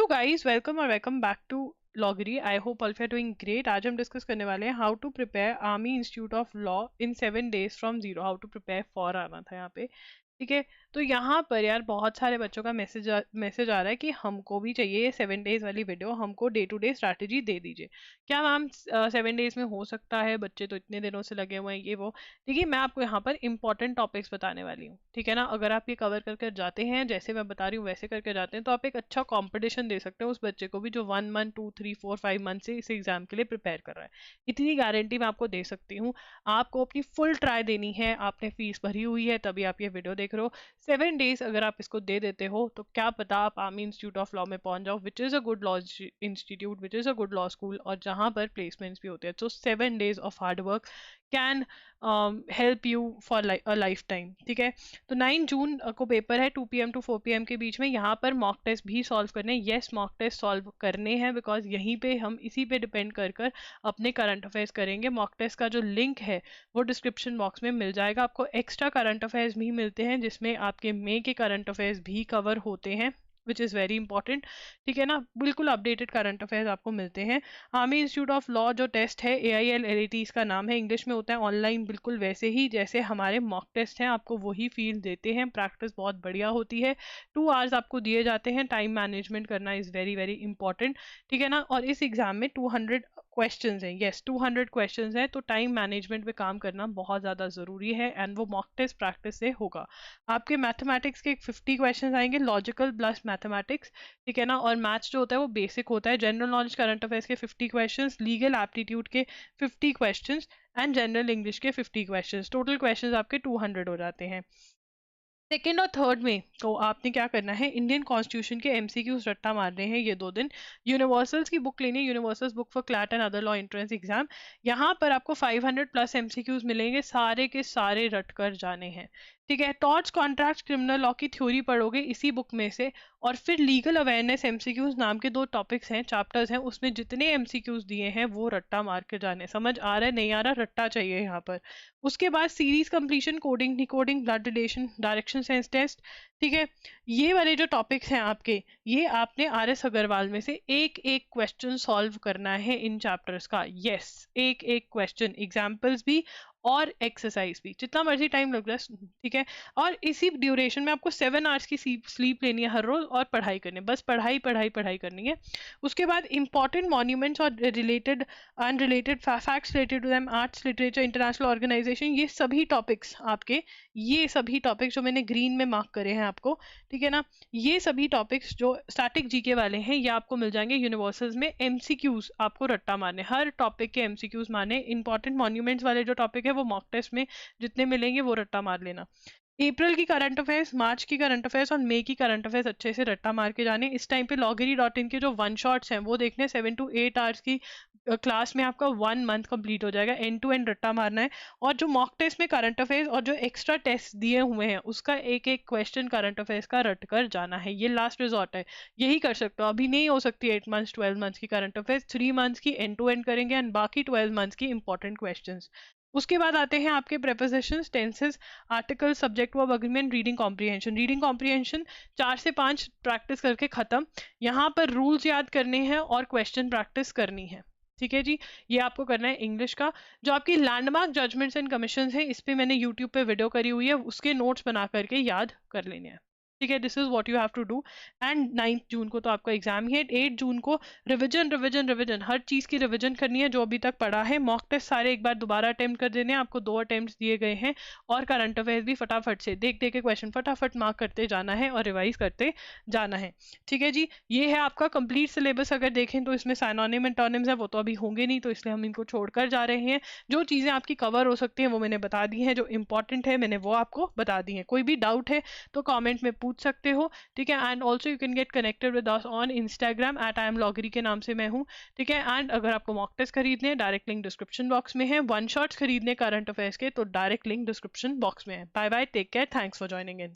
Hello guys, welcome और welcome back to लॉगरी। I hope all are doing great. आज हम डिस्कस करने वाले हैं how to prepare army institute of law in 7 days from zero. How to prepare for आना था यहाँ पे। ठीक है, तो यहाँ पर यार बहुत सारे बच्चों का मैसेज आ रहा है कि हमको भी चाहिए ये 7 days वाली वीडियो, हमको डे टू डे स्ट्रैटेजी दे दीजिए। क्या मैम 7 days में हो सकता है? बच्चे तो इतने दिनों से लगे हुए हैं ये वो। देखिए, मैं आपको यहाँ पर इंपॉर्टेंट टॉपिक्स बताने वाली हूँ, ठीक है ना। अगर आप ये कवर करके जाते हैं, जैसे मैं बता रही हूँ वैसे करके जाते हैं, तो आप एक अच्छा कॉम्पिटिशन दे सकते हैं उस बच्चे को भी जो 1 मंथ 2 3 4 5 मंथ से इस एग्जाम के लिए प्रिपेयर कर रहा है। इतनी गारंटी मैं आपको दे सकती हूँ। आपको अपनी फुल ट्राई देनी है, आपने फीस भरी हुई है तभी आप ये वीडियो देख रहे हो। 7 days अगर आप इसको दे देते हो तो क्या पता आप आर्मी इंस्टीट्यूट ऑफ लॉ में पहुंच जाओ, which is a good law institute, which is a good law school, और जहाँ पर प्लेसमेंट्स भी होते हैं। सो 7 days of hard work can help you for a life time. ठीक है, तो 9 जून को पेपर है 2 PM to 4 PM के बीच में। यहाँ पर मॉक टेस्ट भी सॉल्व करने, यस मॉक टेस्ट सॉल्व करने हैं, बिकॉज यहीं पे हम इसी पे डिपेंड कर अपने करंट अफेयर्स करेंगे। मॉक टेस्ट का जो लिंक है वो डिस्क्रिप्शन बॉक्स में मिल जाएगा। आपको एक्स्ट्रा करंट अफेयर्स भी मिलते हैं जिसमें आपके मई के करंट अफेयर्स भी कवर होते हैं, विच इज़ वेरी इंपॉर्टेंट। ठीक है ना, बिल्कुल अपडेटेड करंट अफेयर्स आपको मिलते हैं। आर्मी इंस्टीट्यूट ऑफ लॉ जो टेस्ट है AILLAT इसका नाम है, इंग्लिश में होता है, ऑनलाइन बिल्कुल वैसे ही जैसे हमारे मॉक टेस्ट हैं, आपको वही फील देते हैं। प्रैक्टिस बहुत बढ़िया होती है। 2 hours आपको दिए जाते हैं। टाइम मैनेजमेंट करना इज़ वेरी वेरी इंपॉर्टेंट। ठीक है ना, और इस एग्जाम में 200 क्वेश्चंस हैं। यस, 200 क्वेश्चंस हैं, तो टाइम मैनेजमेंट पे काम करना बहुत ज़्यादा ज़रूरी है, एंड वो मॉक टेस्ट प्रैक्टिस से होगा। आपके मैथमेटिक्स के 50 क्वेश्चंस आएंगे, लॉजिकल प्लस मैथमेटिक्स। ठीक है ना, और मैथ्स जो होता है वो बेसिक होता है। जनरल नॉलेज करंट अफेयर्स के 50 क्वेश्चंस, लीगल एप्टीट्यूड के 50 क्वेश्चंस, एंड जनरल इंग्लिश के 50 क्वेश्चंस। टोटल क्वेश्चंस आपके 200 हो जाते हैं। सेकेंड और थर्ड में तो आपने क्या करना है, इंडियन कॉन्स्टिट्यूशन के MCQs रट्टा मारने हैं ये 2 दिन। यूनिवर्सल्स की बुक लेनी है, universals book for CLAT and other law entrance exam. यहाँ पर आपको 500 प्लस MCQs मिलेंगे, सारे के सारे रट कर जाने हैं। ठीक है, टॉर्च कॉन्ट्रैक्ट क्रिमिनल लॉ की थ्योरी पढ़ोगे इसी बुक में से, और फिर लीगल अवेयरनेस MCQs नाम के 2 टॉपिक्स हैं, चैप्टर्स हैं, उसमें जितने MCQs दिए हैं वो रट्टा मार के जाने। समझ आ रहा है नहीं आ रहा, रट्टा चाहिए यहाँ पर। उसके बाद series completion, coding decoding, blood relation, direction sense test. ठीक है, ये वाले जो टॉपिक्स हैं आपके, ये आपने RS अग्रवाल में से एक एक क्वेश्चन सॉल्व करना है इन चैप्टर्स का। यस, एक एक क्वेश्चन, एग्जाम्पल्स भी और एक्सरसाइज भी, जितना मर्जी टाइम लग रहा है। ठीक है, और इसी ड्यूरेशन में आपको 7 hours की स्लीप लेनी है हर रोज, और पढ़ाई करनी है, बस पढ़ाई पढ़ाई पढ़ाई करनी है। उसके बाद इंपॉर्टेंट मॉन्यूमेंट्स और related unrelated facts related to them, arts literature, international organization, ये सभी टॉपिक्स आपके, ये सभी टॉपिक्स जो मैंने ग्रीन में मार्क करे हैं आपको, ठीक है ना, ये सभी टॉपिक्स जो स्टैटिक GK वाले हैं ये आपको मिल जाएंगे यूनिवर्सल्स में। MCQs आपको रट्टा मारने, हर टॉपिक के MCQs मारने। इंपॉर्टेंट मॉन्यूमेंट्स वाले जो टॉपिक है वो मॉक टेस्ट में जितने मिलेंगे वो रट्टा मार लेना। अप्रैल की करंट अफेयर्स, मार्च की करंट अफेयर्स और मई की करंट अफेयर्स अच्छे से रट्टा मार के जाने। इस टाइम पे loggery.in के जो 1 शॉट्स हैं वो देखने, 7 to 8 hours की क्लास में आपका 1 month कंप्लीट हो जाएगा। एंड टू एंड रट्टा मारना है, और जो मॉक टेस्ट में करंट अफेयर्स और जो एक्स्ट्रा टेस्ट दिए हुए हैं उसका एक एक क्वेश्चन करंट अफेयर्स का रट कर जाना है। ये लास्ट रिजॉर्ट है, यही कर सकते हो। अभी नहीं हो सकती 8 months 12 months की करंट अफेयर्स, 3 months की एंड टू एंड करेंगे, एंड बाकी 12 months की इंपॉर्टेंट क्वेश्चन। उसके बाद आते हैं आपके prepositions, tenses, article, subject verb agreement, reading comprehension. Reading comprehension 4 से 5 प्रैक्टिस करके खत्म। यहाँ पर रूल्स याद करने हैं और क्वेश्चन प्रैक्टिस करनी है। ठीक है जी, ये आपको करना है इंग्लिश का। जो आपकी लैंडमार्क जजमेंट्स एंड कमीशन है, इस पे मैंने यूट्यूब पे वीडियो करी हुई है, उसके नोट्स बना करके याद कर लेने हैं। ठीक है, this is what you have to do. And 9 जून को तो आपका एग्जाम ही है। 8 जून को रिविजन रिविजन रिविजन, हर चीज की रिविजन करनी है जो अभी तक पढ़ा है। मॉक टेस्ट सारे एक बार दोबारा अटेम्प्ट कर देने हैं, आपको 2 अटेम्प्ट दिए गए हैं। और करंट अफेयर्स भी फटाफट से देख देख के क्वेश्चन फटाफट मार्क करते जाना है और रिवाइज करते जाना है। ठीक है जी, ये है आपका कंप्लीट सिलेबस। अगर देखें तो इसमें साइनोनिम एंटोनिम्स है, वो तो अभी होंगे नहीं, तो इसलिए हम इनको छोड़कर जा रहे हैं। जो चीजें आपकी कवर हो सकती हैं वो मैंने बता दी हैं, जो इंपॉर्टेंट है मैंने वो आपको बता दी है। कोई भी डाउट है तो कॉमेंट में पूछ सकते हो। ठीक है, and also you can get connected with us on Instagram @IamLoggery के नाम से मैं हूँ। ठीक है, एंड अगर आपको मॉक टेस्ट खरीदने हैं, डायरेक्ट लिंक डिस्क्रिप्शन बॉक्स में है। 1 शॉट्स खरीदने करंट अफेयर्स के, तो डायरेक्ट लिंक डिस्क्रिप्शन बॉक्स में है। Bye bye, take care, thanks for joining in.